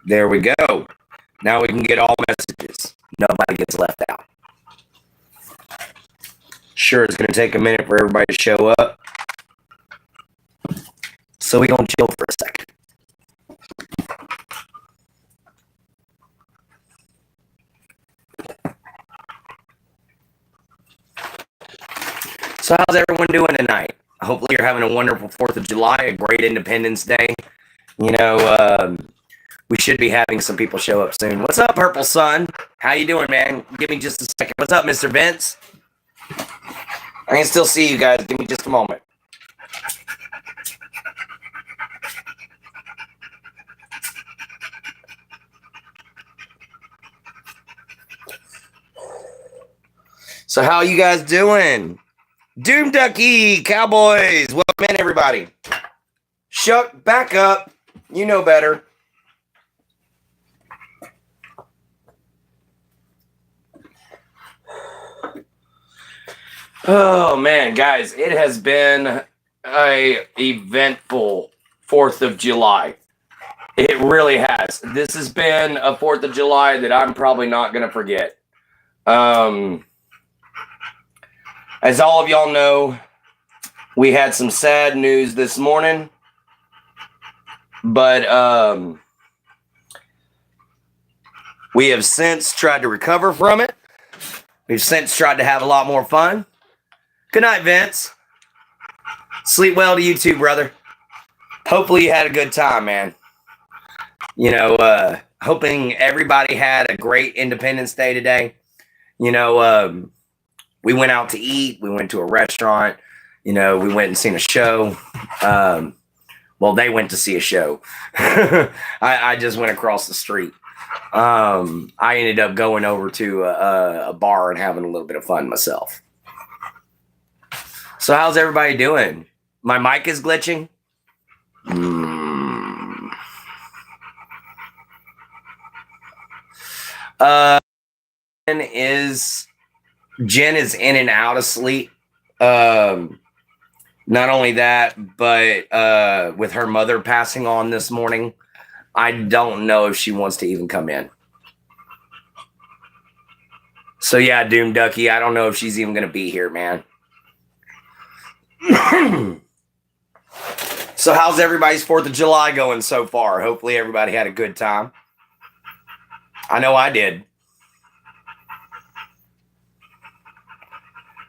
There we go. Now we can get all messages. Nobody gets left out. Sure, it's going to take a minute for everybody to show up. So we're going to chill for a second. So how's everyone doing tonight? Hopefully you're having a wonderful 4th of July, a great Independence Day. You know, we should be having some people show up soon. What's up, Purple Sun? How you doing, man? Give me just a second. What's up, Mr. Vince? I can still see you guys. Give me just a moment. So how you guys doing? Doom Ducky, Cowboys, welcome in, everybody. Shuck, back up. You know better. Oh, man, guys, it has been a eventful 4th of July. It really has. This has been a 4th of July that I'm probably not going to forget. As all of y'all know, we had some sad news this morning, but we have since tried to recover from it. We've since tried to have a lot more fun. Good night, Vince. Sleep well to you too, brother. Hopefully you had a good time, man. You know, hoping everybody had a great Independence Day today. You know, we went out to eat. We went to a restaurant. You know, we went and seen a show. Well, they went to see a show. I just went across the street. I ended up going over to a bar and having a little bit of fun myself. So how's everybody doing? My mic is glitching. Jen is in and out of sleep. Not only that, but with her mother passing on this morning, I don't know if she wants to even come in. So yeah, Doom Ducky, I don't know if she's even going to be here, man. So how's everybody's 4th of July going so far? Hopefully everybody had a good time. I know I did.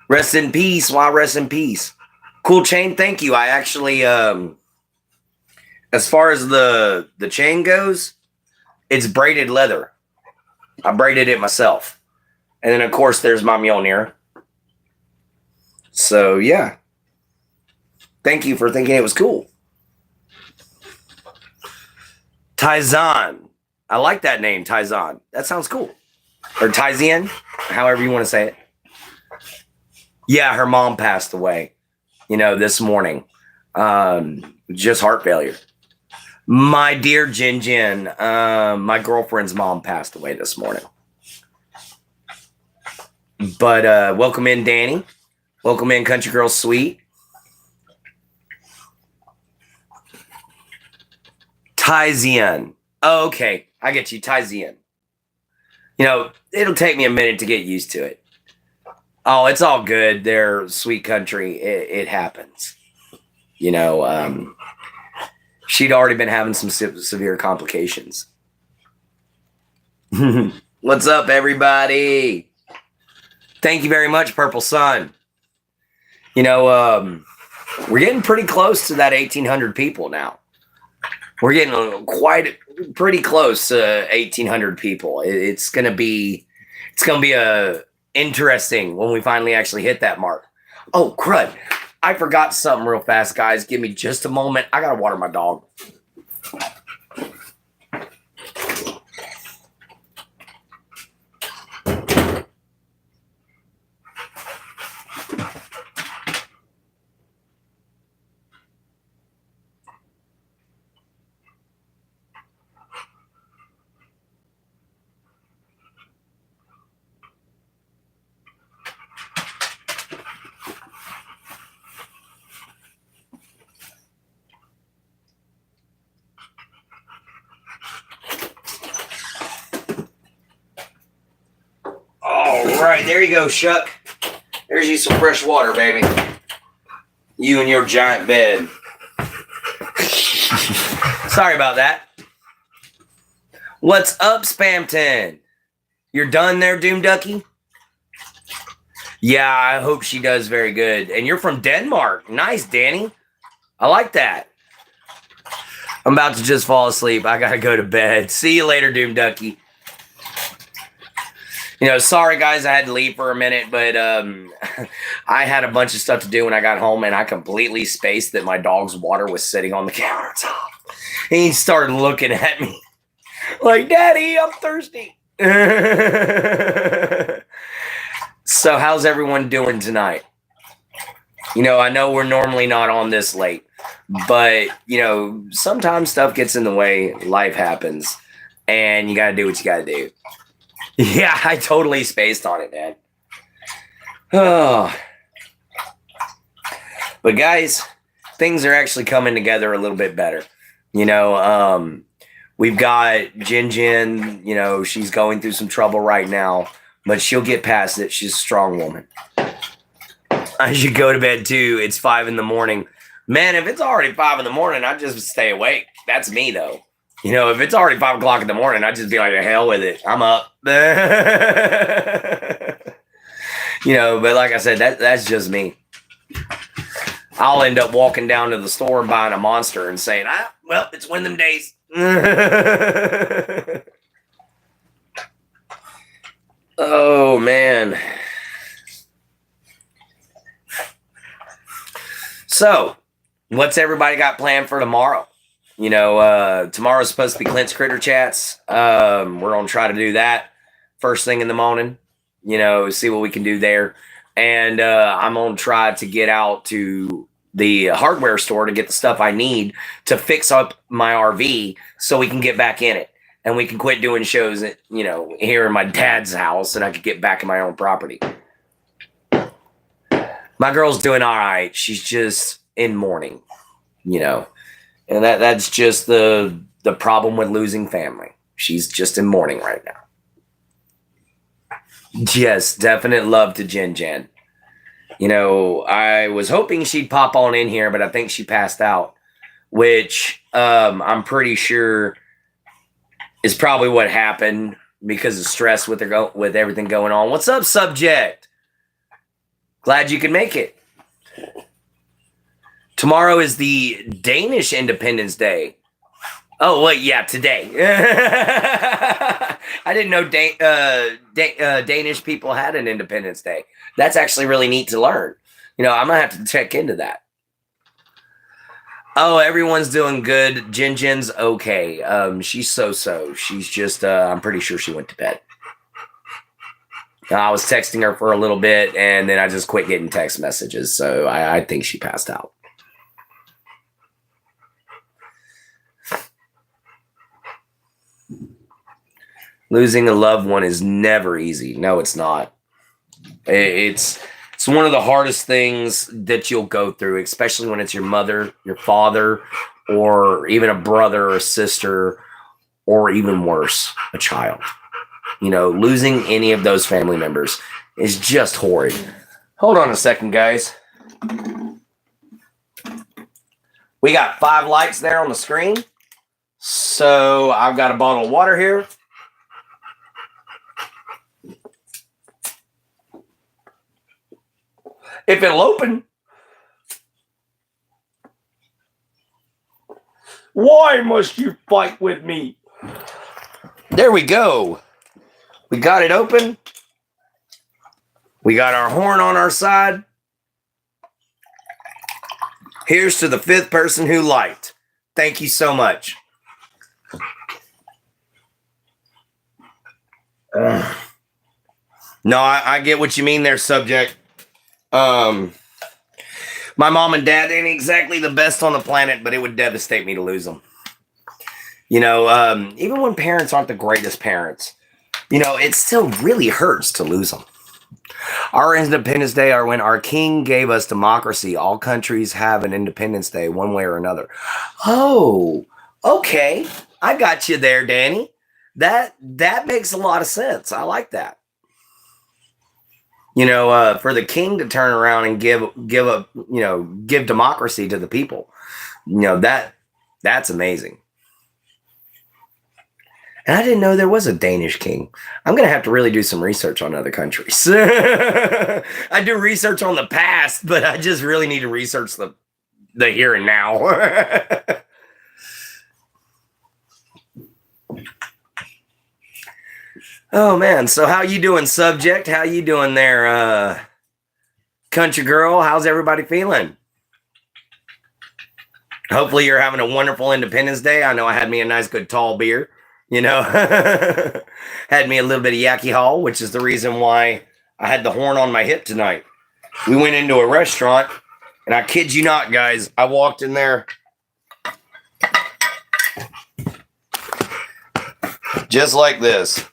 Rest in peace. Why rest in peace? Cool chain. Thank you. I actually, as far as the chain goes, it's braided leather. I braided it myself. And then, of course, there's my Mjolnir. So, yeah. Thank you for thinking it was cool. Tyzan. I like that name, Tyzan. That sounds cool. Or Tyzian, however you want to say it. Yeah, her mom passed away, you know, this morning. Just heart failure. My dear Jin, my girlfriend's mom passed away this morning. But welcome in, Danny. Welcome in, Country Girl Sweet. Tyzian. Oh, okay. I get you, Tyzian. You know, it'll take me a minute to get used to it. Oh, it's all good. They're sweet country. It happens. You know, she'd already been having some severe complications. What's up, everybody? Thank you very much, Purple Sun. You know, we're getting pretty close to that 1,800 people now. We're getting pretty close to 1,800 people. It's gonna be interesting when we finally actually hit that mark. Oh, crud. I forgot something real fast, guys. Give me just a moment. I gotta water my dog. right, there you go, Shuck. There's you some fresh water, baby. You and your giant bed. Sorry about that. What's up, Spamton? You're done there, Doom Ducky? Yeah, I hope she does very good. And you're from Denmark. Nice, Danny. I like that. I'm about to just fall asleep. I gotta go to bed. See you later, Doom Ducky. You know, sorry, guys, I had to leave for a minute, but I had a bunch of stuff to do when I got home, and I completely spaced that my dog's water was sitting on the countertop. And he started looking at me like, Daddy, I'm thirsty. So how's everyone doing tonight? You know, I know we're normally not on this late, but, you know, sometimes stuff gets in the way. Life happens, and you got to do what you got to do. Yeah, I totally spaced on it, man. Oh. But guys, things are actually coming together a little bit better. You know, we've got Jin, you know, she's going through some trouble right now, but she'll get past it. She's a strong woman. I should go to bed too. It's 5 in the morning. Man, if it's already 5 in the morning, I just stay awake. That's me though. You know, if it's already 5 o'clock in the morning, I'd just be like, the hell with it. I'm up. You know, but like I said, that's just me. I'll end up walking down to the store and buying a Monster and saying, well, it's one of them days. Oh, man. So, what's everybody got planned for tomorrow? You know, tomorrow's supposed to be Clint's Critter Chats. We're going to try to do that first thing in the morning, you know, see what we can do there. And I'm going to try to get out to the hardware store to get the stuff I need to fix up my RV so we can get back in it. And we can quit doing shows, you know, here in my dad's house, and I could get back in my own property. My girl's doing all right. She's just in mourning, you know. And that's just the problem with losing family. She's just in mourning right now. Yes, definite love to Jen Jen. You know, I was hoping she'd pop on in here, but I think she passed out, which I'm pretty sure is probably what happened because of stress with everything going on. What's up, Subject? Glad you could make it. Tomorrow is the Danish Independence Day. Oh, wait, yeah, today. I didn't know Danish people had an Independence Day. That's actually really neat to learn. You know, I'm going to have to check into that. Oh, everyone's doing good. Jin's okay. She's so-so. She's just, I'm pretty sure she went to bed. I was texting her for a little bit, and then I just quit getting text messages, so I think she passed out. Losing a loved one is never easy. No, it's not. It's one of the hardest things that you'll go through, especially when it's your mother, your father, or even a brother or sister, or even worse, a child. You know, losing any of those family members is just horrid. Hold on a second, guys. We got 5 lights there on the screen. So I've got a bottle of water here. If it'll open. Why must you fight with me? There we go. We got it open. We got our horn on our side. Here's to the 5th person who liked. Thank you so much. No, I get what you mean there, Subject. My mom and dad ain't exactly the best on the planet, but it would devastate me to lose them. You know, even when parents aren't the greatest parents, you know, it still really hurts to lose them. Our Independence Day are when our king gave us democracy. All countries have an Independence Day one way or another. Oh, okay. I got you there, Danny. That makes a lot of sense. I like that. for the king to turn around and give democracy to the people. That's amazing. And I didn't know there was a Danish king. I'm going to have to really do some research on other countries. I do research on the past, but I just really need to research the here and now. Oh, man. So how you doing, subject? How you doing there, country girl? How's everybody feeling? Hopefully you're having a wonderful Independence Day. I know I had me a nice, good, tall beer. Had me a little bit of Yaki Hall, which is the reason why I had the horn on my hip tonight. We went into a restaurant, and I kid you not, guys, I walked in there just like this.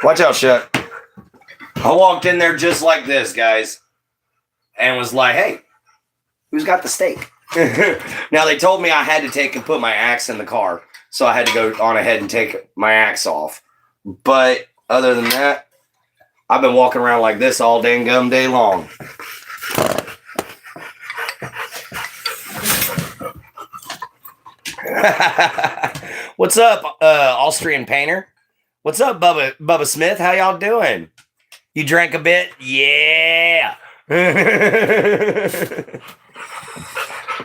Watch out, Shut. I walked in there just like this, guys, and was like, hey, who's got the steak? Now, they told me I had to take and put my axe in the car. So I had to go on ahead and take my axe off. But other than that, I've been walking around like this all dang gum day long. What's up, Austrian painter? What's up, Bubba Smith? How y'all doing? You drank a bit? Yeah.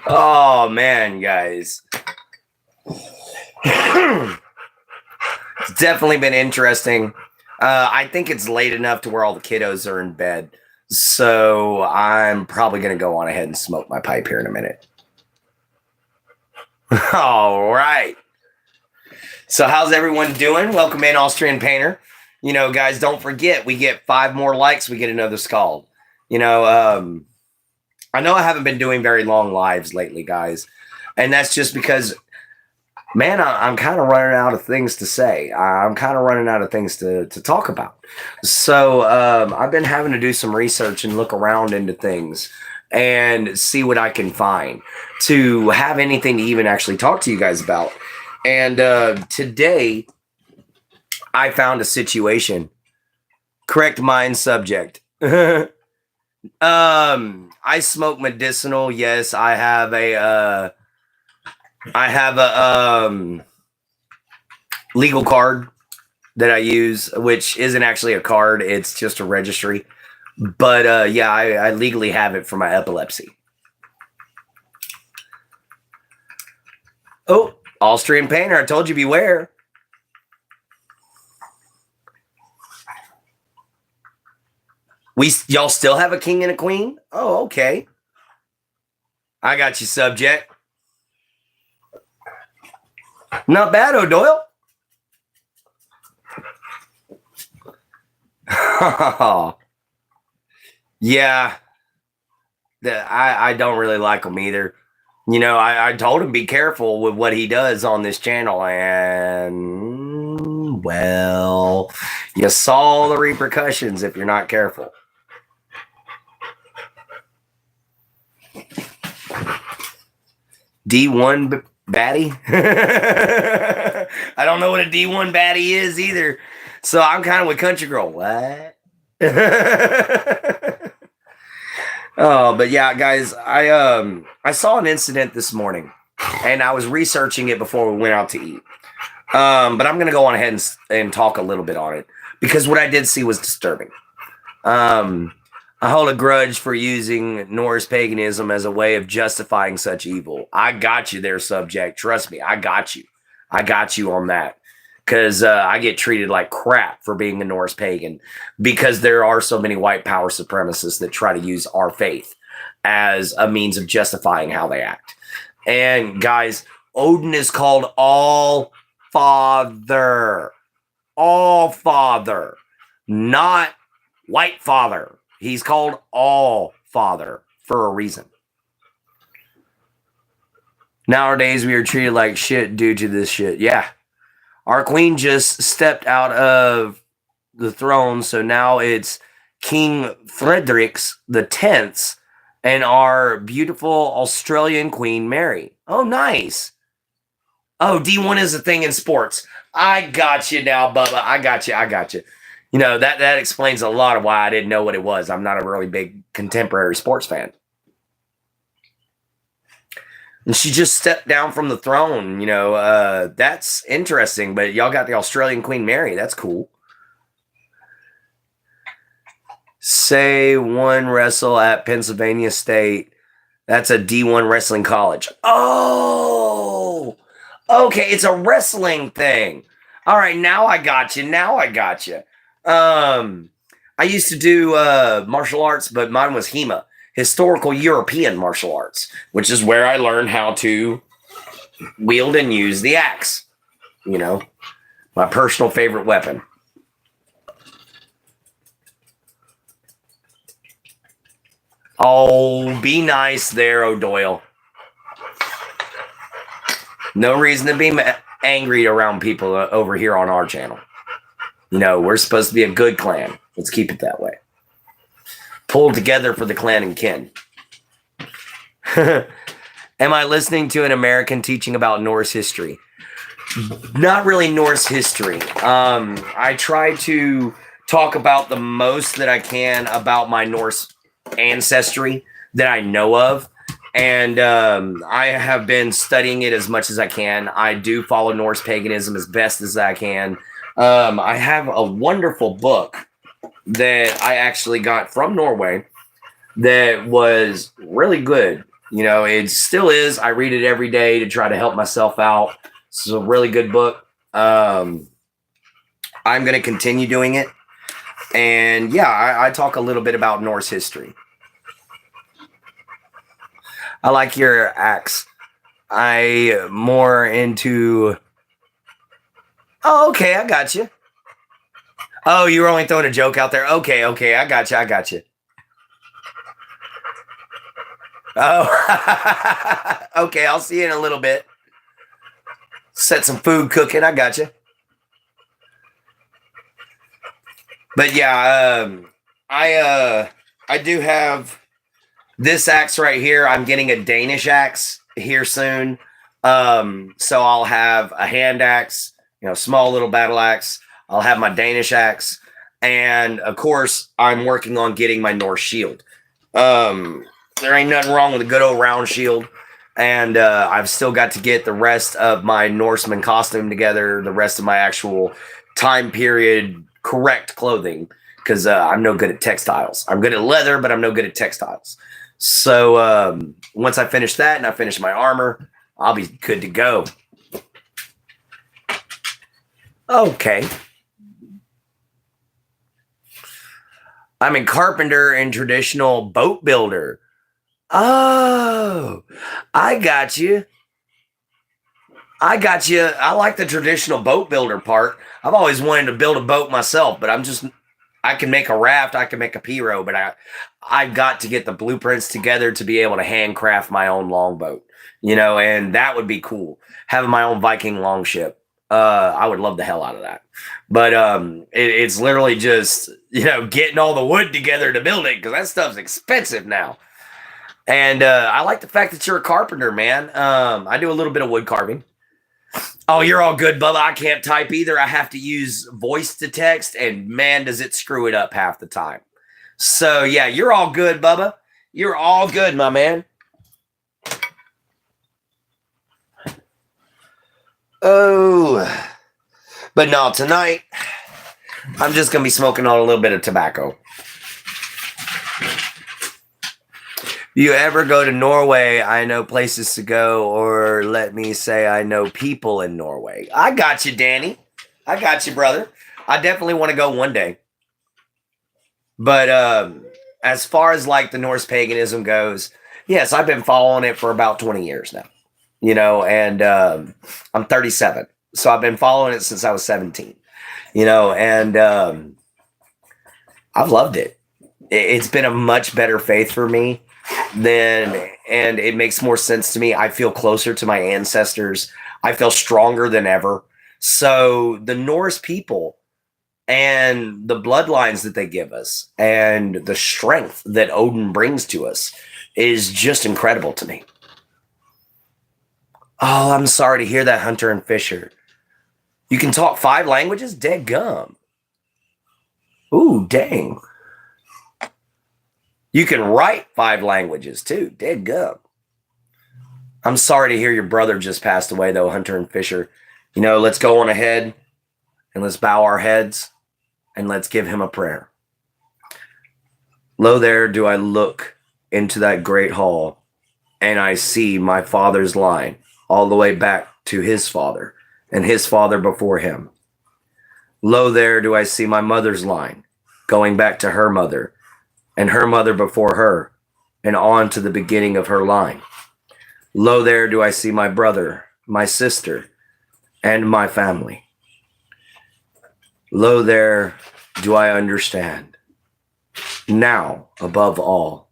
Oh, man, guys. It's definitely been interesting. I think it's late enough to where all the kiddos are in bed. So I'm probably going to go on ahead and smoke my pipe here in a minute. All right. So how's everyone doing? Welcome in, Austrian Painter. Guys, don't forget, we get 5 more likes, we get another Scald. I know I haven't been doing very long lives lately, guys. And that's just because, man, I'm kind of running out of things to say. I'm kind of running out of things to talk about. So I've been having to do some research and look around into things and see what I can find to have anything to even actually talk to you guys about. And today I found a situation. Correct mind subject. I smoke medicinal. Yes, I have a legal card that I use, which isn't actually a card. It's just a registry. But yeah, I legally have it for my epilepsy. Oh, Austrian painter, I told you beware. Y'all still have a king and a queen? Oh, okay. I got you, subject. Not bad, O'Doyle. Yeah. I don't really like him either. I told him be careful with what he does on this channel, and, well, you saw the repercussions if you're not careful. D1 baddie? I don't know what a D1 baddie is either. So I'm kind of with Country Girl. What? Oh, but yeah, guys, I saw an incident this morning, and I was researching it before we went out to eat. But I'm gonna go on ahead and talk a little bit on it because what I did see was disturbing. I hold a grudge for using Norse paganism as a way of justifying such evil. I got you there, subject. Trust me, I got you. I got you on that. Because I get treated like crap for being a Norse pagan because there are so many white power supremacists that try to use our faith as a means of justifying how they act. And guys, Odin is called All Father. All Father. Not White Father. He's called All Father for a reason. Nowadays, we are treated like shit due to this shit. Yeah. Our queen just stepped out of the throne, so now it's King Frederic's the 10th and our beautiful Australian Queen Mary. Oh, nice. Oh, D1 is a thing in sports. I got you now, Bubba. I got you. You know, that explains a lot of why I didn't know what it was. I'm not a really big contemporary sports fan. And she just stepped down from the throne. You know, that's interesting. But y'all got the Australian Queen Mary. That's cool. Say one wrestle at Pennsylvania State. That's a D1 wrestling college. Oh, okay. It's a wrestling thing. All right. Now I got you. I used to do martial arts, but mine was HEMA, historical European martial arts, which is where I learned how to wield and use the axe. You know, my personal favorite weapon. Oh, be nice there, O'Doyle. No reason to be angry around people over here on our channel. You know, we're supposed to be a good clan. Let's keep it that way. Pull together for the clan and kin. Am I listening to an American teaching about Norse history? Not really Norse history. I try to talk about the most that I can about my Norse ancestry that I know of. And I have been studying it as much as I can. I do follow Norse paganism as best as I can. I have a wonderful book that I actually got from Norway that was really good. You know, it still is. I read it every day to try to help myself out. It's a really good book. I'm going to continue doing it. And yeah, I talk a little bit about Norse history. I like your axe. I more into... Oh, okay, I got you. Oh, you were only throwing a joke out there. Okay, I got you. Oh, okay, I'll see you in a little bit. Set some food cooking. I got you. But yeah, I do have this axe right here. I'm getting a Danish axe here soon. So I'll have a hand axe, you know, small little battle axe. I'll have my Danish axe. And of course, I'm working on getting my Norse shield. There ain't nothing wrong with a good old round shield. And I've still got to get the rest of my Norseman costume together, the rest of my actual time period correct clothing, because I'm no good at textiles. I'm good at leather, but I'm no good at textiles. So once I finish that and I finish my armor, I'll be good to go. Okay. I'm a carpenter and traditional boat builder. Oh, I got you. I like the traditional boat builder part. I've always wanted to build a boat myself, but I can make a raft, I can make a pirogue, but I've got to get the blueprints together to be able to handcraft my own longboat, you know, and that would be cool. Having my own Viking longship. I would love the hell out of that. But it's literally just, you know, getting all the wood together to build it, because that stuff's expensive now. And I like the fact that you're a carpenter, man. I do a little bit of wood carving. Oh, you're all good, Bubba. I can't type either. I have to use voice to text, and man, does it screw it up half the time. So, yeah, you're all good, Bubba. You're all good, my man. Oh, but no, tonight, I'm just going to be smoking on a little bit of tobacco. You ever go to Norway? I know places to go, or let me say I know people in Norway. I got you, Danny. I got you, brother. I definitely want to go one day. But as far as like the Norse paganism goes, yes, I've been following it for about 20 years now. You know, and I'm 37. So I've been following it since I was 17. You know, and I've loved it. It's been a much better faith for me. And it makes more sense to me. I feel closer to my ancestors. I feel stronger than ever. So the Norse people and the bloodlines that they give us and the strength that Odin brings to us is just incredible to me. Oh, I'm sorry to hear that, Hunter and Fisher. You can talk 5 languages? Dead gum. Ooh, dang. You can write 5 languages too. Dead gum. I'm sorry to hear your brother just passed away, though, Hunter and Fisher. Let's go on ahead and let's bow our heads and let's give him a prayer. Lo, there do I look into that great hall, and I see my father's line all the way back to his father and his father before him. Lo, there do I see my mother's line going back to her mother and her mother before her and on to the beginning of her line. Lo, there do I see my brother, my sister, and my family. Lo, there do I understand now, above all,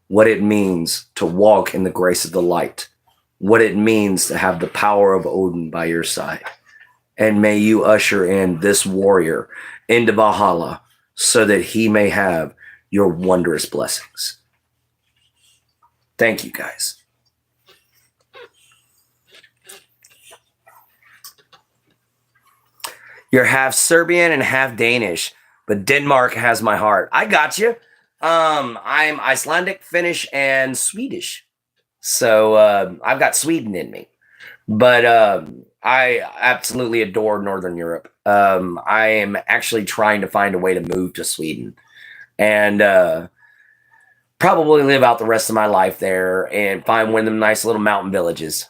what it means to walk in the grace of the light, what it means to have the power of Odin by your side. And may you usher in this warrior into Valhalla so that he may have your wondrous blessings. Thank you, guys. You're half Serbian and half Danish, but Denmark has my heart. I got you. I'm Icelandic, Finnish, and Swedish. So I've got Sweden in me. But I absolutely adore Northern Europe. I am actually trying to find a way to move to Sweden and probably live out the rest of my life there and find one of them nice little mountain villages.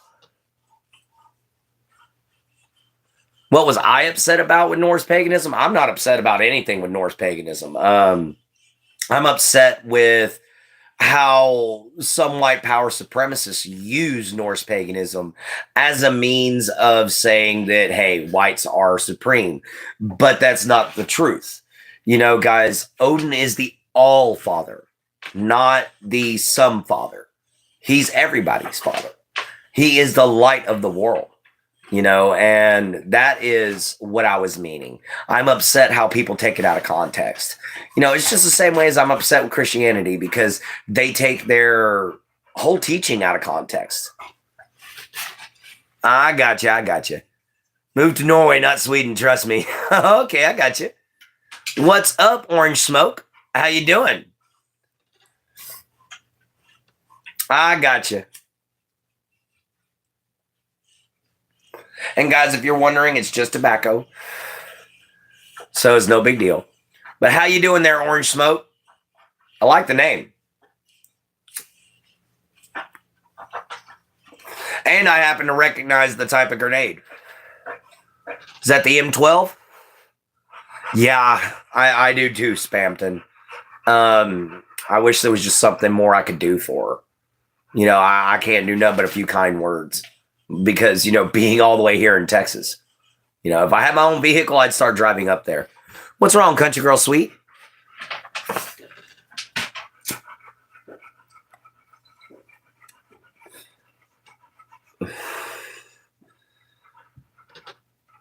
What was I upset about with Norse paganism? I'm not upset about anything with Norse paganism. I'm upset with how some white power supremacists use Norse paganism as a means of saying that, hey, whites are supreme. But that's not the truth. Guys, Odin is the all father, not the some father. He's everybody's father. He is the light of the world. And that is what I was meaning. I'm upset how people take it out of context. It's just the same way as I'm upset with Christianity because they take their whole teaching out of context. I got you. Move to Norway, not Sweden, trust me. Okay, I got you. What's up, Orange Smoke? How you doing? I got you. And guys, if you're wondering, it's just tobacco. So it's no big deal. But how you doing there, Orange Smoke? I like the name. And I happen to recognize the type of grenade. Is that the M12? Yeah, I do too, Spampton. I wish there was just something more I could do for her. I can't do nothing but a few kind words. Because, being all the way here in Texas, if I had my own vehicle, I'd start driving up there. What's wrong, Country Girl Sweet?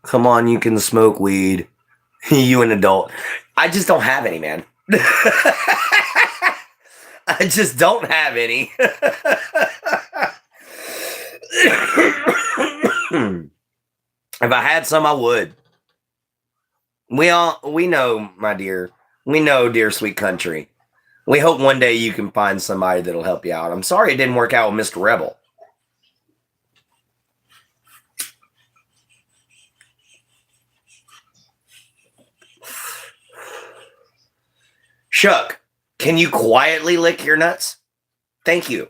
Come on, you can smoke weed. You an adult. I just don't have any, man. I just don't have any. If I had some, I would. We know, my dear. We know, dear sweet country. We hope one day you can find somebody that'll help you out. I'm sorry it didn't work out with Mr. Rebel. Shuck, can you quietly lick your nuts? Thank you.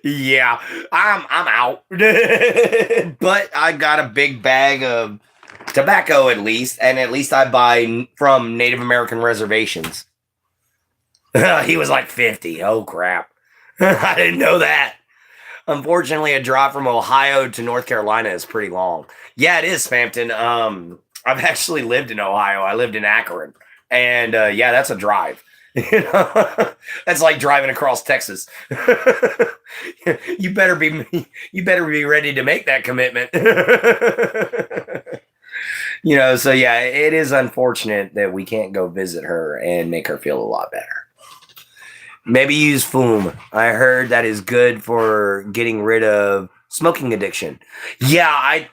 Yeah, I'm out. But I got a big bag of tobacco at least, and at least I buy from Native American reservations. He was like 50. Oh, crap. I didn't know that. Unfortunately, a drive from Ohio to North Carolina is pretty long. Yeah, it is, Spampton. I've actually lived in Ohio. I lived in Akron. And yeah, that's a drive. That's like driving across Texas. You better be ready to make that commitment. So yeah, it is unfortunate that we can't go visit her and make her feel a lot better. Maybe use Foom. I heard that is good for getting rid of smoking addiction. Yeah,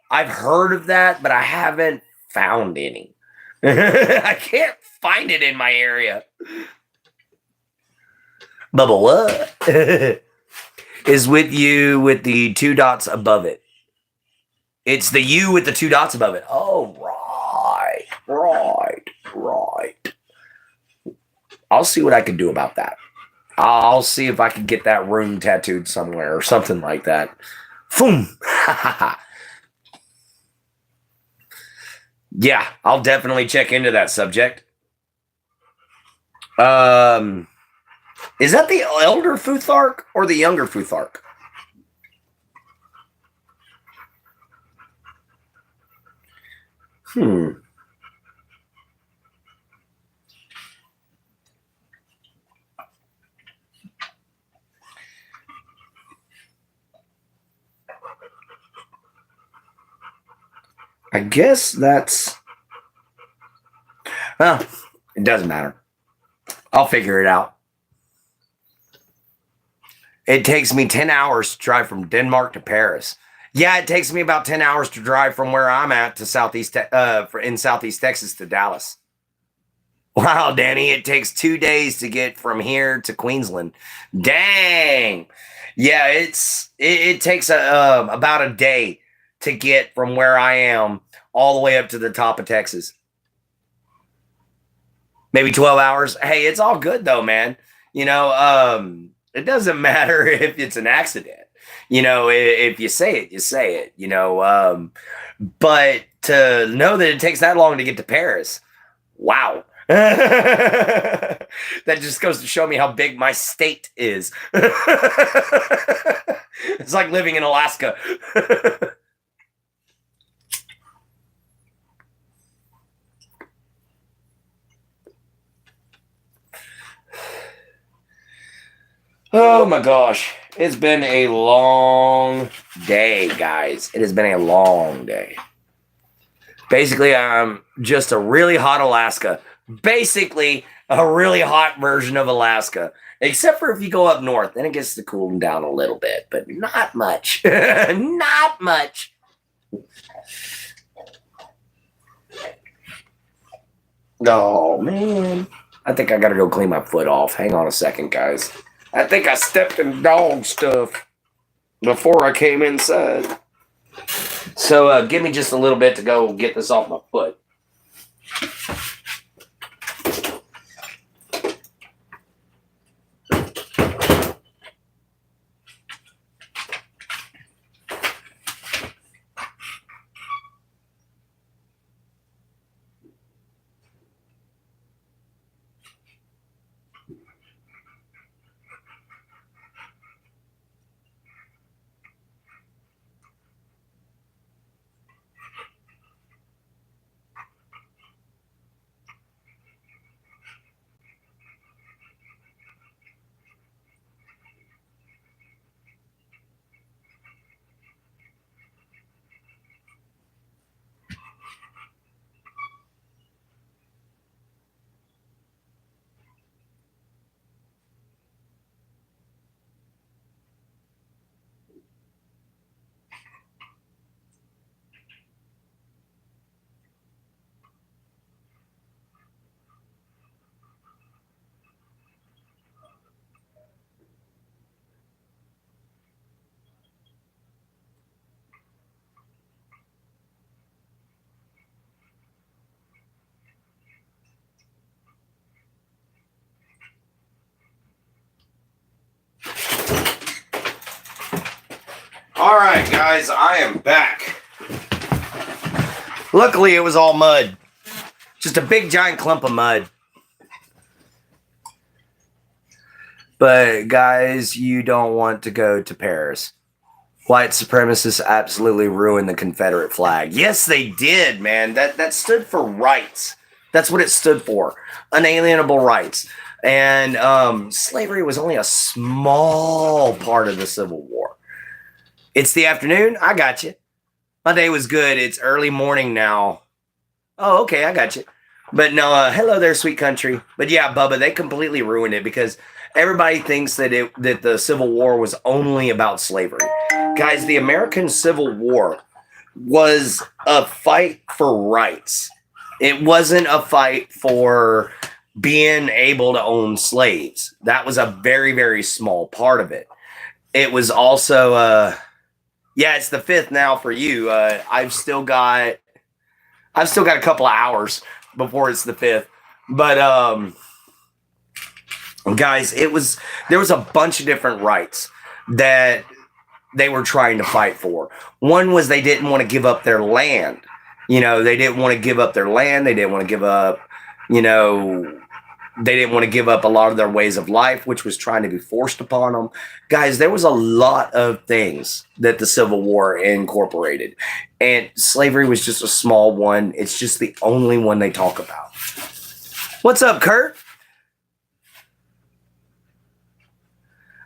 I've heard of that, but I haven't found any. I can't find it in my area. Bubba, what? Is with you with the 2 dots above it. It's the U with the 2 dots above it. Oh, right. I'll see what I can do about that. I'll see if I can get that room tattooed somewhere or something like that. Boom. Yeah, I'll definitely check into that subject. Is that the elder Futhark or the younger Futhark? I guess that's... Well, it doesn't matter. I'll figure it out. It takes me 10 hours to drive from Denmark to Paris. Yeah, it takes me about 10 hours to drive from where I'm at to in Southeast Texas to Dallas. Wow, Danny, it takes 2 days to get from here to Queensland. Dang. Yeah, it takes about a day to get from where I am all the way up to the top of Texas. Maybe 12 hours. Hey, it's all good though, man. You know, it doesn't matter if it's an accident. You know, if you say it, you say it, you know. But to know that it takes that long to get to Paris, wow. That just goes to show me how big my state is. It's like living in Alaska. Oh my gosh. It's been a long day, guys. It has been a long day. Basically, I'm just a really hot Alaska. Basically, a really hot version of Alaska. Except for if you go up north, then it gets to cool down a little bit. But not much. Not much. Oh, man. I think I got to go clean my foot off. Hang on a second, guys. I think I stepped in dog stuff before I came inside. So give me just a little bit to go get this off my foot. All right, guys, I am back. Luckily, it was all mud. Just a big, giant clump of mud. But, guys, you don't want to go to Paris. White supremacists absolutely ruined the Confederate flag. Yes, they did, man. That stood for rights. That's what it stood for. Unalienable rights. And slavery was only a small part of the Civil War. It's the afternoon. I got you. My day was good. It's early morning now. Oh, okay. I got you. But no, hello there, sweet country. But yeah, Bubba, they completely ruined it because everybody thinks that the Civil War was only about slavery. Guys, the American Civil War was a fight for rights. It wasn't a fight for being able to own slaves. That was a very, very small part of it. It was also, yeah, it's the 5th now for you. I've still got a couple of hours before it's the 5th. But guys, there was a bunch of different rights that they were trying to fight for. One was they didn't want to give up their land. They didn't want to give up their land. They didn't want to give up, they didn't want to give up a lot of their ways of life, which was trying to be forced upon them. Guys, there was a lot of things that the Civil War incorporated, and slavery was just a small one. It's just the only one they talk about. What's up, Kurt?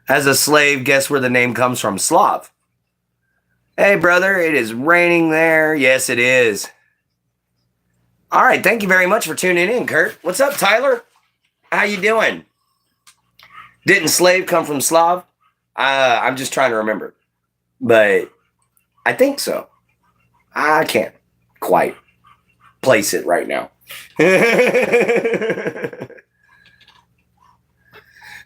As a slave, guess where the name comes from? Slav. Hey, brother, it is raining there. Yes, it is. All right, thank you very much for tuning in, Kurt. What's up, Tyler? How you doing? Didn't slave come from Slav? I'm just trying to remember. But I think so. I can't quite place it right now.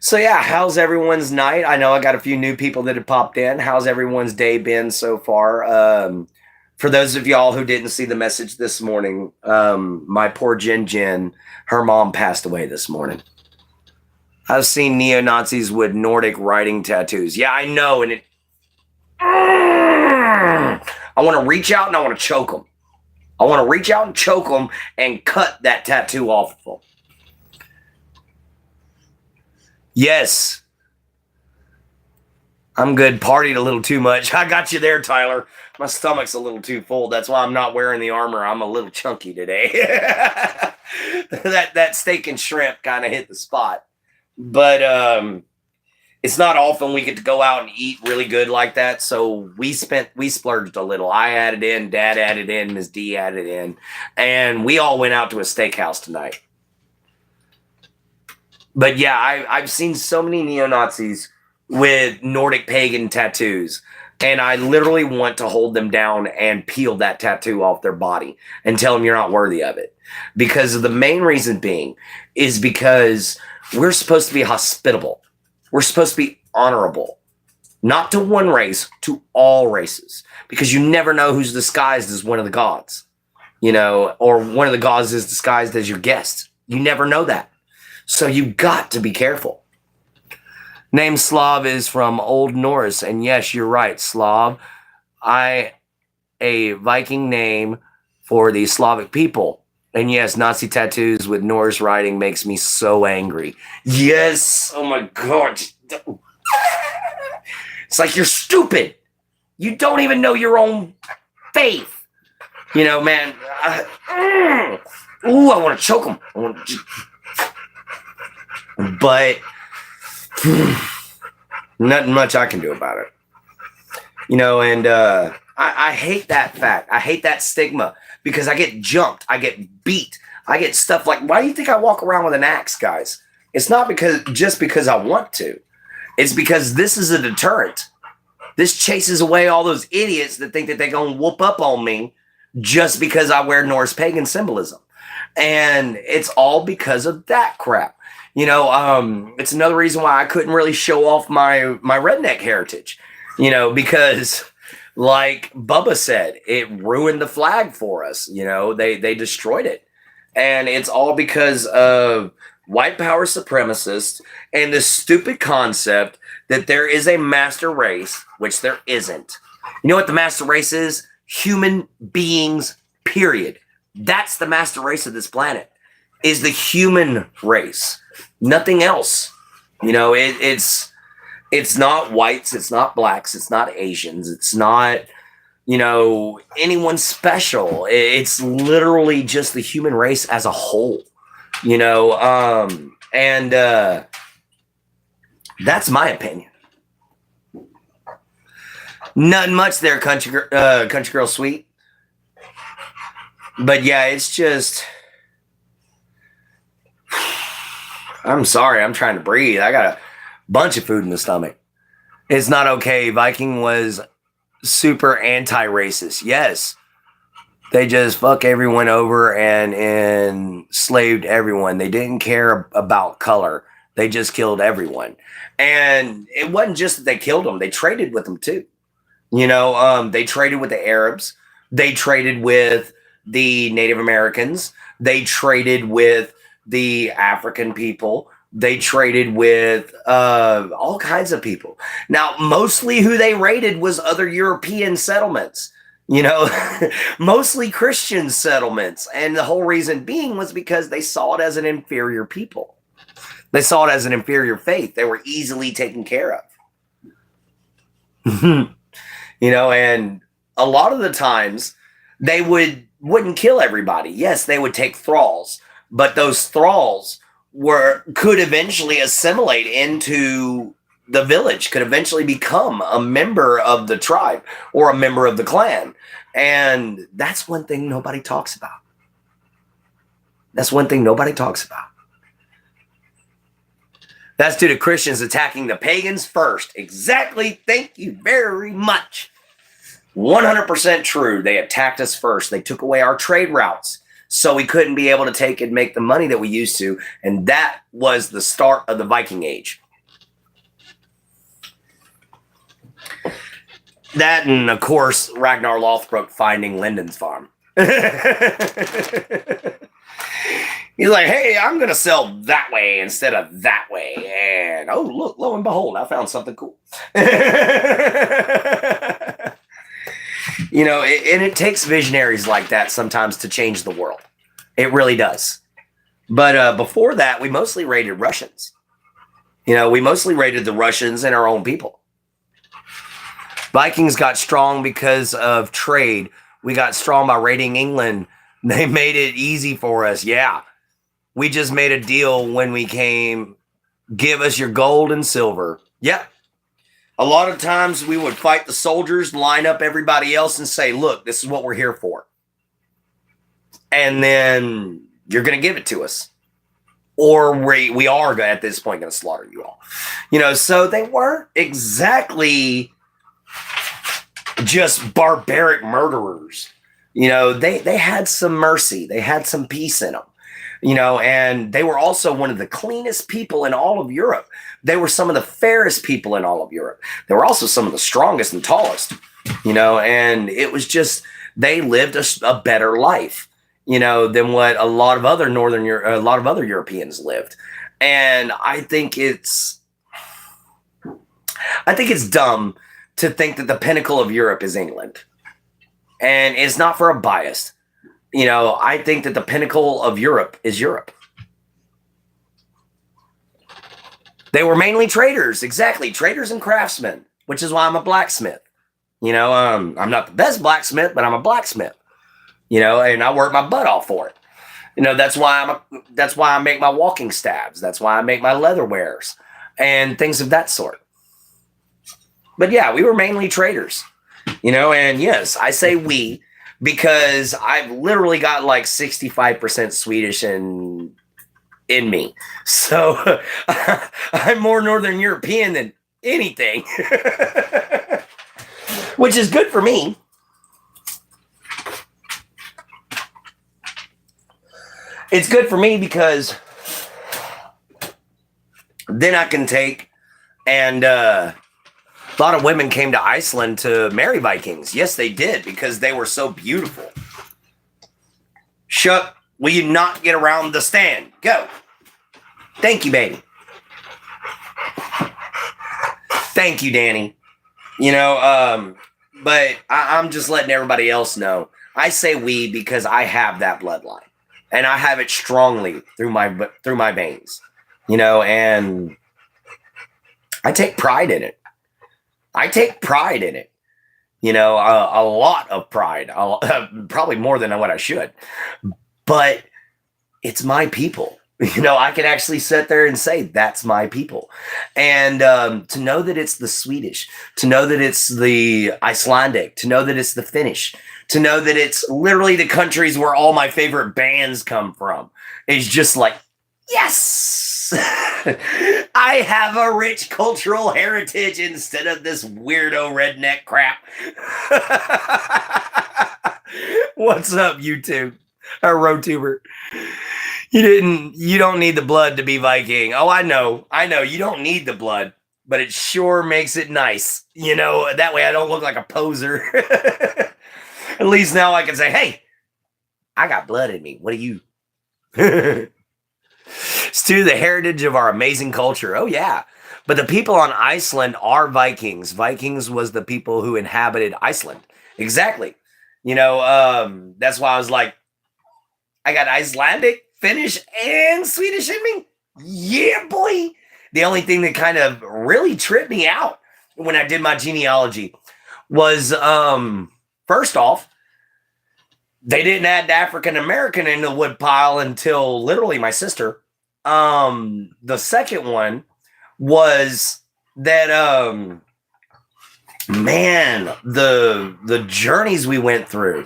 So yeah, how's everyone's night? I know I got a few new people that have popped in. How's everyone's day been so far? For those of y'all who didn't see the message this morning, my poor Jen, her mom passed away this morning. I've seen neo-Nazis with Nordic writing tattoos. Yeah, I know, and I want to reach out and I want to choke them. I want to reach out and choke them and cut that tattoo off of them. Yes. I'm good. Partied a little too much. I got you there, Tyler. My stomach's a little too full. That's why I'm not wearing the armor. I'm a little chunky today. That steak and shrimp kind of hit the spot. But it's not often we get to go out and eat really good like that. So we splurged a little. I added in, Dad added in, Ms. D added in, and we all went out to a steakhouse tonight. But yeah, I've seen so many neo-Nazis with Nordic pagan tattoos, and I literally want to hold them down and peel that tattoo off their body and tell them you're not worthy of it. Because the main reason being is because we're supposed to be hospitable. We're supposed to be honorable. Not to one race, to all races. Because you never know who's disguised as one of the gods. Or one of the gods is disguised as your guest. You never know that. So you got to be careful. Name Slav is from Old Norse, and yes, you're right, Slav. A Viking name for the Slavic people. And yes, Nazi tattoos with Norse writing makes me so angry. Yes, oh my God. It's like you're stupid. You don't even know your own faith. Man. I want to choke him. But nothing much I can do about it. And I hate that fact. I hate that stigma because I get jumped. I get beat. I get stuff like, why do you think I walk around with an axe, guys? It's not just because I want to. It's because this is a deterrent. This chases away all those idiots that think that they're going to whoop up on me just because I wear Norse pagan symbolism. And it's all because of that crap. It's another reason why I couldn't really show off my redneck heritage, because like Bubba said, it ruined the flag for us. They destroyed it. And it's all because of white power supremacists and the stupid concept that there is a master race, which there isn't. You know what the master race is? Human beings, period. That's the master race of this planet, is the human race. Nothing else. It's not whites, it's not blacks, it's not Asians, it's not, anyone special. It's literally just the human race as a whole. And that's my opinion. Nothing much there, country girl sweet. But yeah, it's just, I'm sorry, I'm trying to breathe. I got a bunch of food in the stomach. It's not okay. Viking was super anti-racist. Yes. They just fuck everyone over and enslaved everyone. They didn't care about color. They just killed everyone. And it wasn't just that they killed them, they traded with them too. They traded with the Arabs. They traded with the Native Americans. They traded with the African people. They traded with all kinds of people. Now, mostly who they raided was other European settlements, mostly Christian settlements. And the whole reason being was because they saw it as an inferior people. They saw it as an inferior faith. They were easily taken care of. And a lot of the times they wouldn't kill everybody. Yes, they would take thralls, but those thralls could eventually assimilate into the village, could eventually become a member of the tribe or a member of the clan. And that's one thing nobody talks about. That's one thing nobody talks about. That's due to Christians attacking the pagans first. Exactly. Thank you very much. 100% true. They attacked us first. They took away our trade routes, so we couldn't be able to take and make the money that we used to. And that was the start of the Viking Age. That and, of course, Ragnar Lothbrok finding Linden's farm. He's like, hey, I'm going to sell that way instead of that way. And, oh, look, lo and behold, I found something cool. And it takes visionaries like that sometimes to change the world. It really does. But before that, we mostly raided Russians. We mostly raided the Russians and our own people. Vikings got strong because of trade. We got strong by raiding England. They made it easy for us. Yeah. We just made a deal when we came. Give us your gold and silver. Yep. A lot of times we would fight the soldiers, line up everybody else and say, look, this is what we're here for. And then you're going to give it to us. Or we are at this point going to slaughter you all. So they weren't exactly just barbaric murderers. They had some mercy. They had some peace in them. And they were also one of the cleanest people in all of Europe. They were some of the fairest people in all of Europe. They were also some of the strongest and tallest, and it was just, they lived a better life, than what a lot of other Europeans lived. And I think it's dumb to think that the pinnacle of Europe is England. And it's not for a bias. I think that the pinnacle of Europe is Europe. They were mainly traders. Exactly. Traders and craftsmen, which is why I'm a blacksmith. I'm not the best blacksmith, but I'm a blacksmith, and I work my butt off for it. That's why I make my walking stabs. That's why I make my leather wares and things of that sort. But yeah, we were mainly traders, and yes, I say we, because I've literally got like 65% Swedish in me. So I'm more Northern European than anything, which is good for me. It's good for me because then I can take and a lot of women came to Iceland to marry Vikings. Yes, they did, because they were so beautiful. Shuck, will you not get around the stand? Go. Thank you, baby. Thank you, Danny. But I'm just letting everybody else know. I say we because I have that bloodline. And I have it strongly through my veins. And I take pride in it. A lot of pride, probably more than what I should, but it's my people. I can actually sit there and say, that's my people. And to know that it's the Swedish, to know that it's the Icelandic, to know that it's the Finnish, to know that it's literally the countries where all my favorite bands come from, is just like, yes! I have a rich cultural heritage instead of this weirdo redneck crap. 100%. What's up, YouTube or RoTuber? You don't need the blood to be Viking. Oh, I know. You don't need the blood, but it sure makes it nice. That way I don't look like a poser. At least now I can say, hey, I got blood in me. What are you? It's to the heritage of our amazing culture. Oh, yeah. But the people on Iceland are Vikings. Vikings was the people who inhabited Iceland. Exactly. That's why I was like, I got Icelandic, Finnish, and Swedish in me. Yeah, boy. The only thing that kind of really tripped me out when I did my genealogy was, first off, they didn't add the African American in the woodpile until literally my sister. The second one was that, man, the journeys we went through,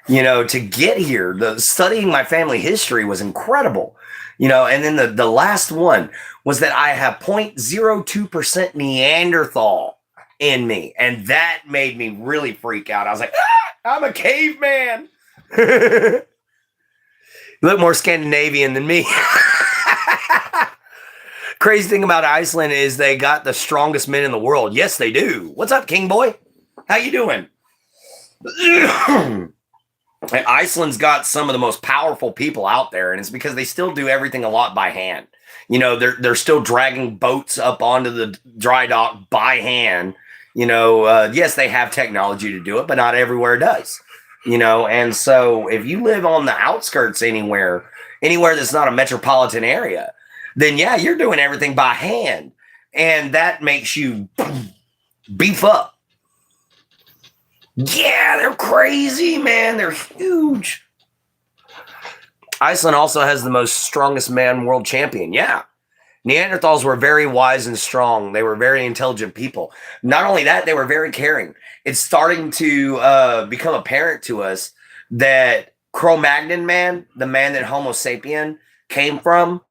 to get here, studying my family history was incredible, and then the last one was that I have 0.02% Neanderthal in me. And that made me really freak out. I was like, I'm a caveman. You look more Scandinavian than me. Crazy thing about Iceland is they got the strongest men in the world. Yes, they do. What's up, King Boy? How you doing? Iceland's got some of the most powerful people out there, and it's because they still do everything a lot by hand. They're still dragging boats up onto the dry dock by hand. Yes, they have technology to do it, but not everywhere does. And so if you live on the outskirts anywhere that's not a metropolitan area, then yeah, you're doing everything by hand. And that makes you beef up. Yeah, they're crazy, man. They're huge. Iceland also has the most strongest man world champion. Yeah. Neanderthals were very wise and strong. They were very intelligent people. Not only that, they were very caring. It's starting to become apparent to us that Cro-Magnon man, the man that Homo sapien came from,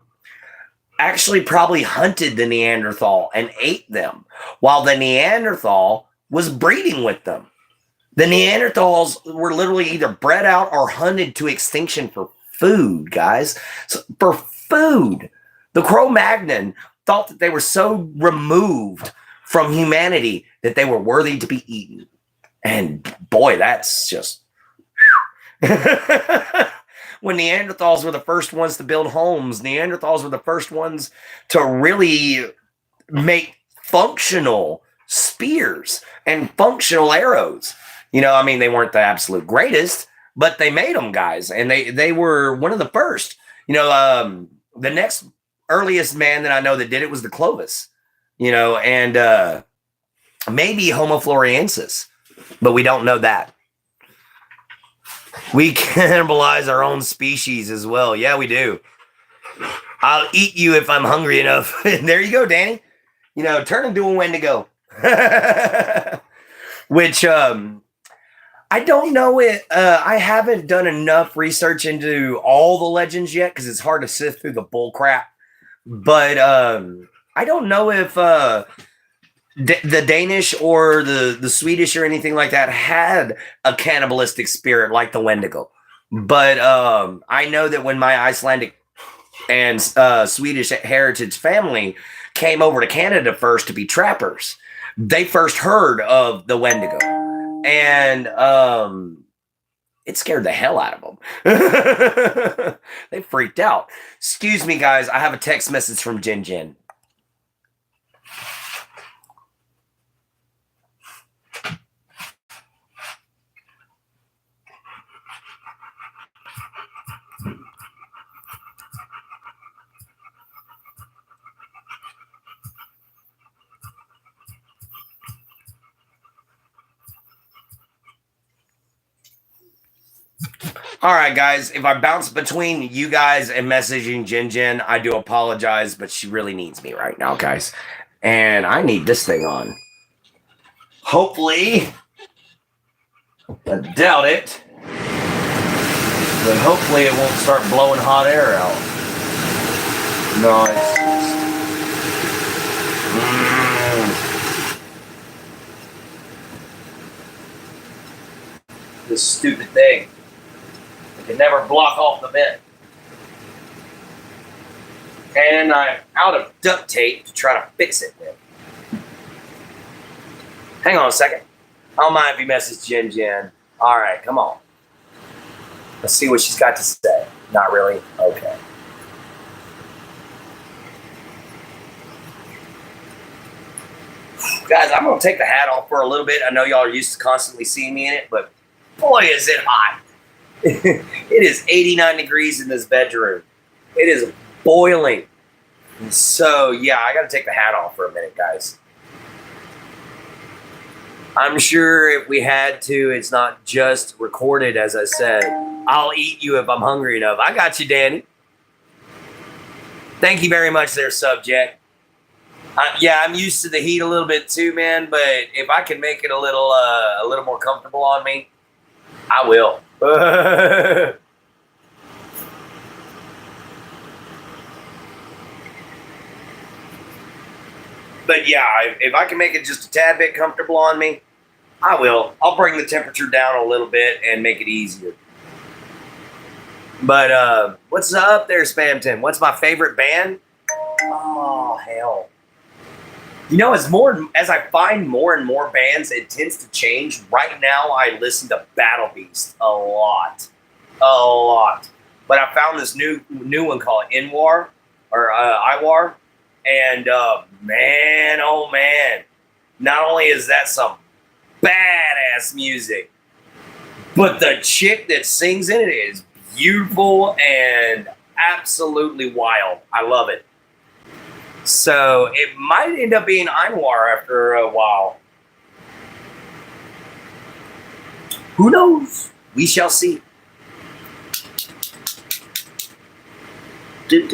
actually probably hunted the Neanderthal and ate them, while the Neanderthal was breeding with them. The Neanderthals were literally either bred out or hunted to extinction for food, guys. So, for food. The Cro-Magnon thought that they were so removed from humanity that they were worthy to be eaten. And boy, that's just... When Neanderthals were the first ones to build homes, Neanderthals were the first ones to really make functional spears and functional arrows. They weren't the absolute greatest, but they made them, guys. And they were one of the first. The next earliest man that I know that did it was the Clovis, and maybe Homo floresiensis, but we don't know that. We cannibalize our own species as well. Yeah, we do. I'll eat you if I'm hungry enough. There you go, Danny. Turn into a Wendigo. Which, I don't know it. I haven't done enough research into all the legends yet because it's hard to sift through the bull crap. But I don't know if the Danish or the Swedish or anything like that had a cannibalistic spirit like the Wendigo. But I know that when my Icelandic and Swedish heritage family came over to Canada first to be trappers, they first heard of the Wendigo. And it scared the hell out of them. They freaked out. Excuse me, guys. I have a text message from Jin Jin. All right, guys, if I bounce between you guys and messaging Jin Jin, I do apologize, but she really needs me right now, guys. And I need this thing on. Hopefully, I doubt it, but hopefully it won't start blowing hot air out. No, it's... This stupid thing. Can never block off the vent. And I'm out of duct tape to try to fix it with. Hang on a second. I don't mind if you message Jen. All right, come on. Let's see what she's got to say. Not really? Okay. Guys, I'm going to take the hat off for a little bit. I know y'all are used to constantly seeing me in it, but boy, is it hot. It is 89 degrees in this bedroom. It is boiling. So, yeah, I got to take the hat off for a minute, guys. I'm sure if we had to, it's not just recorded, as I said. I'll eat you if I'm hungry enough. I got you, Danny. Thank you very much there, subject. Yeah, I'm used to the heat a little bit too, man, but if I can make it a little more comfortable on me, I will. But yeah, if I can make it just a tad bit comfortable on me, I will. I'll bring the temperature down a little bit and make it easier. But what's up there, Spamton? What's my favorite band? Oh, hell. You know, as I find more and more bands, it tends to change. Right now, I listen to Battle Beast a lot. But I found this new one called Inwar, or Iwar. And man, oh man, not only is that some badass music, but the chick that sings in it is beautiful and absolutely wild. I love it. So it might end up being Einwar after a while. Who knows? We shall see. Today,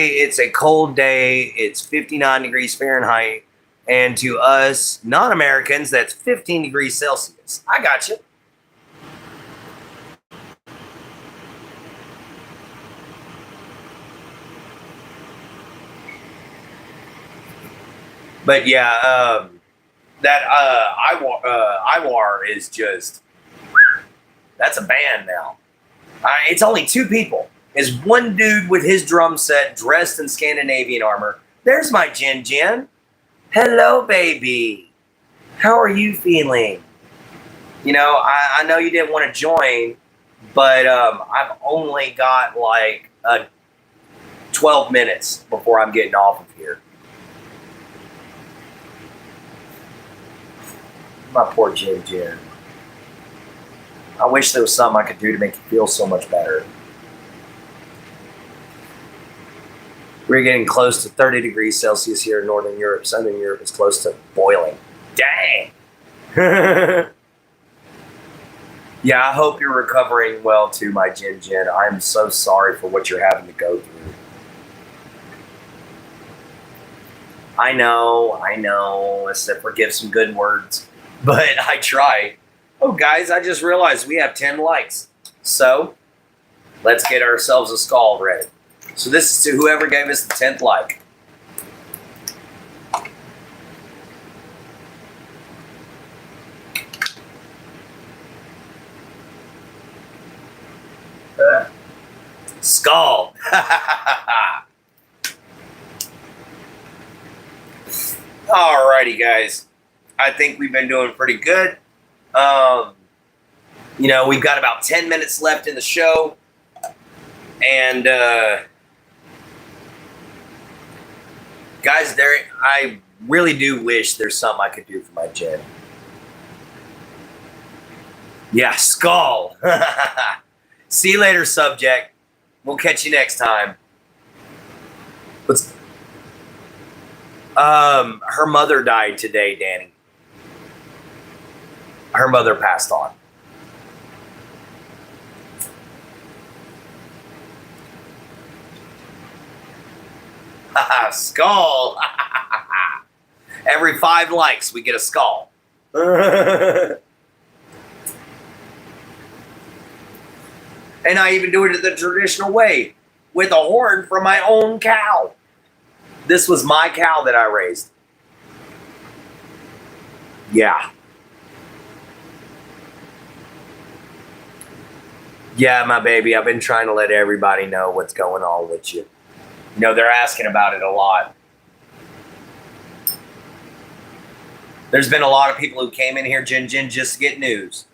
it's a cold day. It's 59 degrees Fahrenheit. And to us non-Americans, that's 15 degrees Celsius. I got you. But yeah, that Iwar is just, that's a band now. It's only two people. Is one dude with his drum set dressed in Scandinavian armor. There's my Jen. Hello, baby. How are you feeling? You know, I know you didn't want to join, but I've only got like 12 minutes before I'm getting off of here. My poor Jen. I wish there was something I could do to make you feel so much better. We're getting close to 30 degrees Celsius here in Northern Europe. Southern Europe is close to boiling. Dang! Yeah, I hope you're recovering well too, my Jen. I'm so sorry for what you're having to go through. I know. Except forgive some good words. But I try. Oh, guys, I just realized we have 10 likes. So, let's get ourselves a skull ready. So this is to whoever gave us the 10th like. Skull. Alrighty, guys. I think we've been doing pretty good. You know, we've got about 10 minutes left in the show. And, guys, I really do wish there's something I could do for my Jen. Yeah, skull. See you later, subject. We'll catch you next time. Her mother died today, Danny. Her mother passed on. Skull. Every 5 likes, we get a skull. And I even do it the traditional way, with a horn from my own cow. This was my cow that I raised. Yeah. Yeah, my baby, I've been trying to let everybody know what's going on with you. You know, they're asking about it a lot. There's been a lot of people who came in here, Jin, just to get news.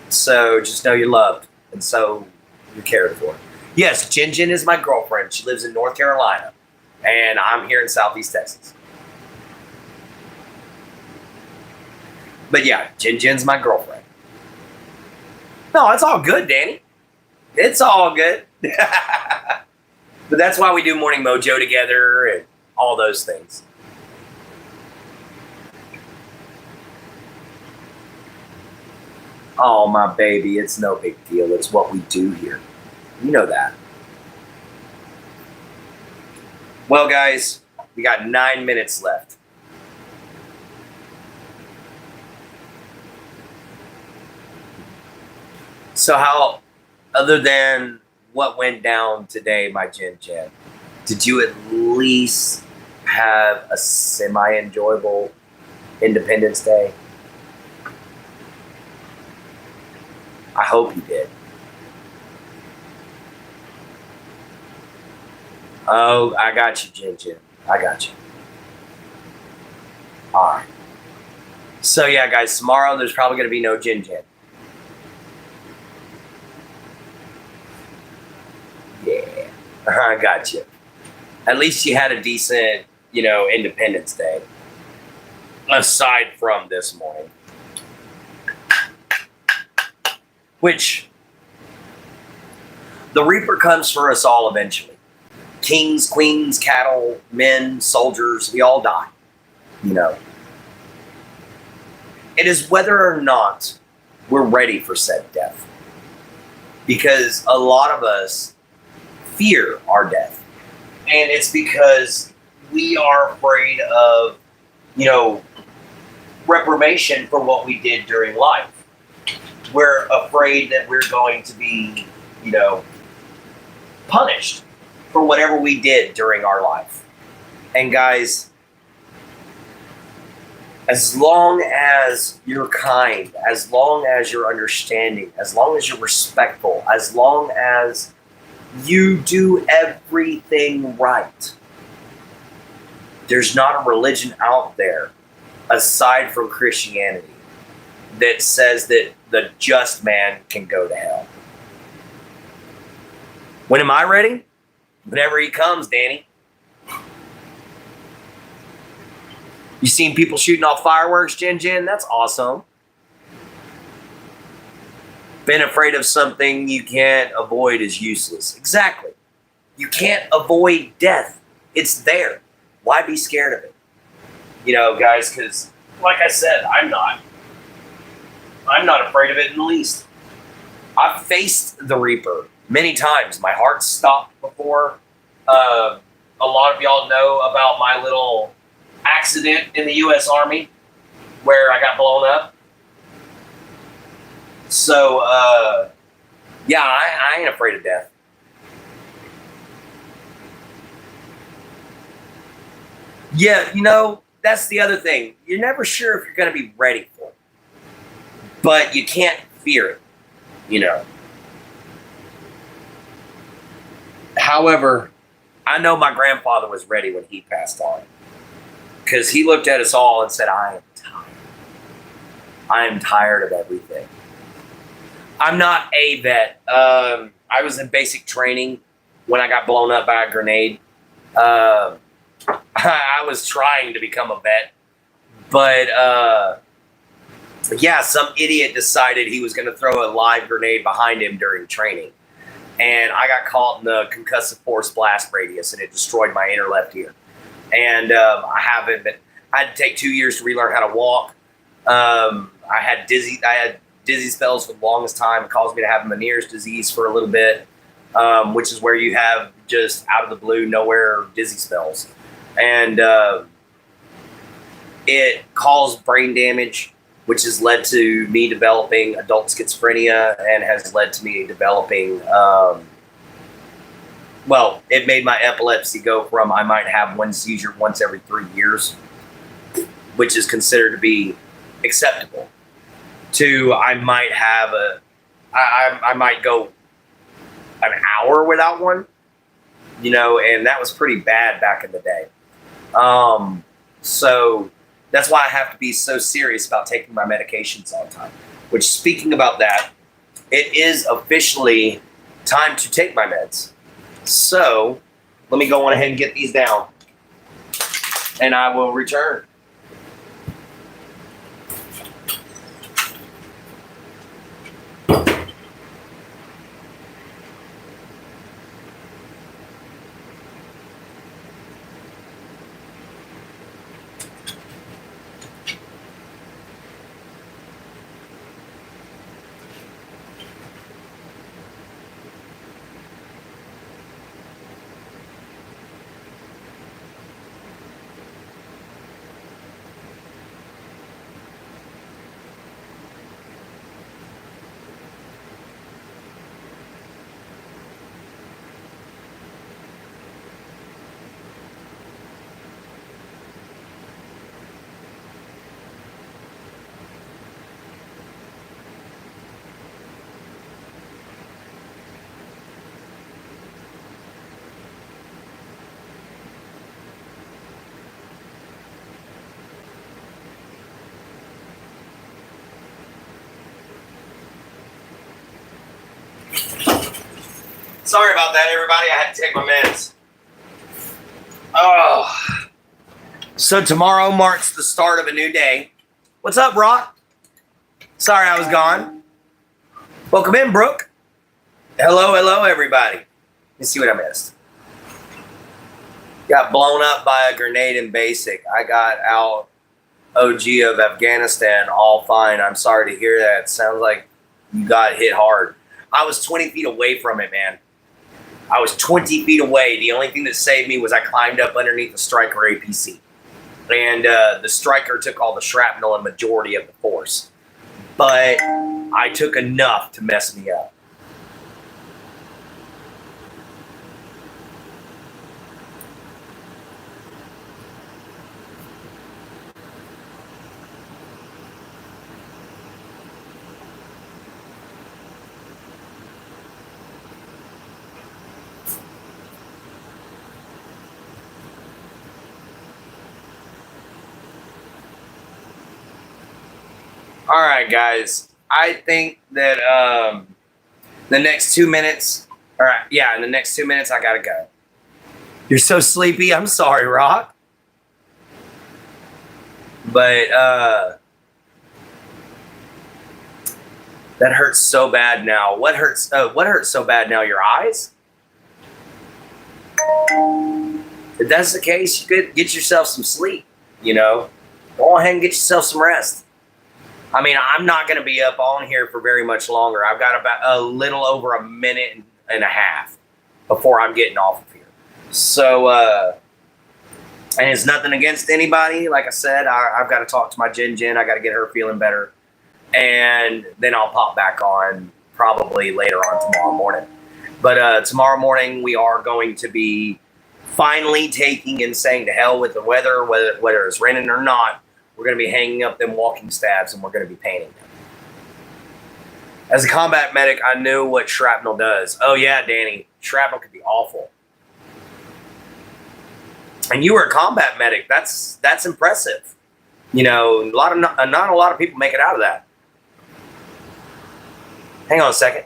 So just know you're loved, and so you're cared for. Yes, Jin is my girlfriend. She lives in North Carolina, and I'm here in Southeast Texas. But yeah, Jin's my girlfriend. No, it's all good, Danny. It's all good. But that's why we do Morning Mojo together and all those things. Oh, my baby, it's no big deal. It's what we do here. You know that. Well, guys, we got 9 minutes left. So how, other than what went down today, my Jin, did you at least have a semi-enjoyable Independence Day? I hope you did. Oh, I got you, Jin. I got you. All right. So yeah, guys, tomorrow there's probably going to be no Jin. Yeah, I got you. At least you had a decent, Independence Day. Aside from this morning. Which, the Reaper comes for us all eventually. Kings, queens, cattle, men, soldiers, we all die. It is whether or not we're ready for said death. Because a lot of us fear our death. And it's because we are afraid of, reprobation for what we did during life. We're afraid that we're going to be, punished for whatever we did during our life. And guys, as long as you're kind, as long as you're understanding, as long as you're respectful, as long as you do everything right, there's not a religion out there aside from Christianity that says that the just man can go to hell. When am I ready? Whenever he comes, Danny. You seen people shooting off fireworks, Jin? That's awesome. Being afraid of something you can't avoid is useless. Exactly. You can't avoid death. It's there. Why be scared of it? Guys, because, like I said, I'm not afraid of it in the least. I've faced the Reaper many times. My heart stopped before. A lot of y'all know about my little accident in the U.S. Army where I got blown up. So, yeah, I ain't afraid of death. Yeah, that's the other thing. You're never sure if you're going to be ready for it. But you can't fear it, However, I know my grandfather was ready when he passed on. Because he looked at us all and said, I am tired. I am tired of everything. I'm not a vet. I was in basic training when I got blown up by a grenade. I was trying to become a vet. But, yeah, some idiot decided he was going to throw a live grenade behind him during training. And I got caught in the concussive force blast radius, and it destroyed my inner left ear. And I had to take 2 years to relearn how to walk. I had dizzy spells for the longest time. It caused me to have Meniere's disease for a little bit, which is where you have just out of the blue, nowhere dizzy spells. And it caused brain damage, which has led to me developing adult schizophrenia and has led to me developing, it made my epilepsy go from I might have one seizure once every 3 years, which is considered to be acceptable, to I might have I might go an hour without one, and that was pretty bad back in the day. So that's why I have to be so serious about taking my medications all the time. Which, speaking about that, it is officially time to take my meds. So let me go on ahead and get these down, and I will return. Sorry about that, everybody. I had to take my meds. Oh. So tomorrow marks the start of a new day. What's up, Rock? Sorry I was gone. Welcome in, Brooke. Hello, everybody. Let's see what I missed. Got blown up by a grenade in basic. I got out OG of Afghanistan all fine. I'm sorry to hear that. Sounds like you got hit hard. I was 20 feet away from it, man. I was 20 feet away. The only thing that saved me was I climbed up underneath the Stryker APC. And the Stryker took all the shrapnel and majority of the force. But I took enough to mess me up. All right, guys. I think that the next 2 minutes, in the next 2 minutes, I gotta go. You're so sleepy. I'm sorry, Rock. But that hurts so bad now. What hurts? What hurts so bad now? Your eyes? If that's the case, you could get yourself some sleep. Go ahead and get yourself some rest. I mean, I'm not going to be up on here for very much longer. I've got about a little over a minute and a half before I'm getting off of here. So, and it's nothing against anybody. Like I said, I've got to talk to my Jen. I got to get her feeling better. And then I'll pop back on probably later on tomorrow morning. But tomorrow morning, we are going to be finally taking and saying to hell with the weather, whether it's raining or not. We're going to be hanging up them walking stabs, and we're going to be painting them. As a combat medic, I knew what shrapnel does. Oh, yeah, Danny. Shrapnel could be awful. And you were a combat medic. That's impressive. Not a lot of people make it out of that. Hang on a second.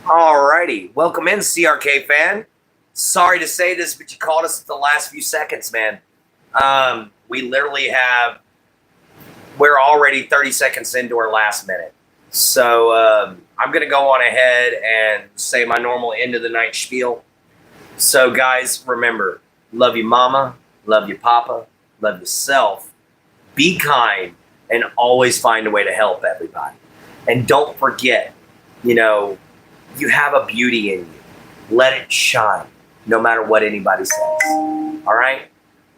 Alrighty. Welcome in, CRK fan. Sorry to say this, but you caught us at the last few seconds, man. We literally we're already 30 seconds into our last minute. So I'm going to go on ahead and say my normal end of the night spiel. So guys, remember, love your mama, love your papa, love yourself, be kind, and always find a way to help everybody. And don't forget, you have a beauty in you. Let it shine. No matter what anybody says. All right?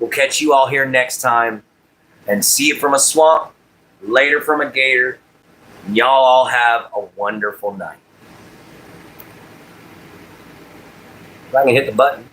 We'll catch you all here next time. And see it from a swamp, later from a gator. Y'all all have a wonderful night. If I can hit the button.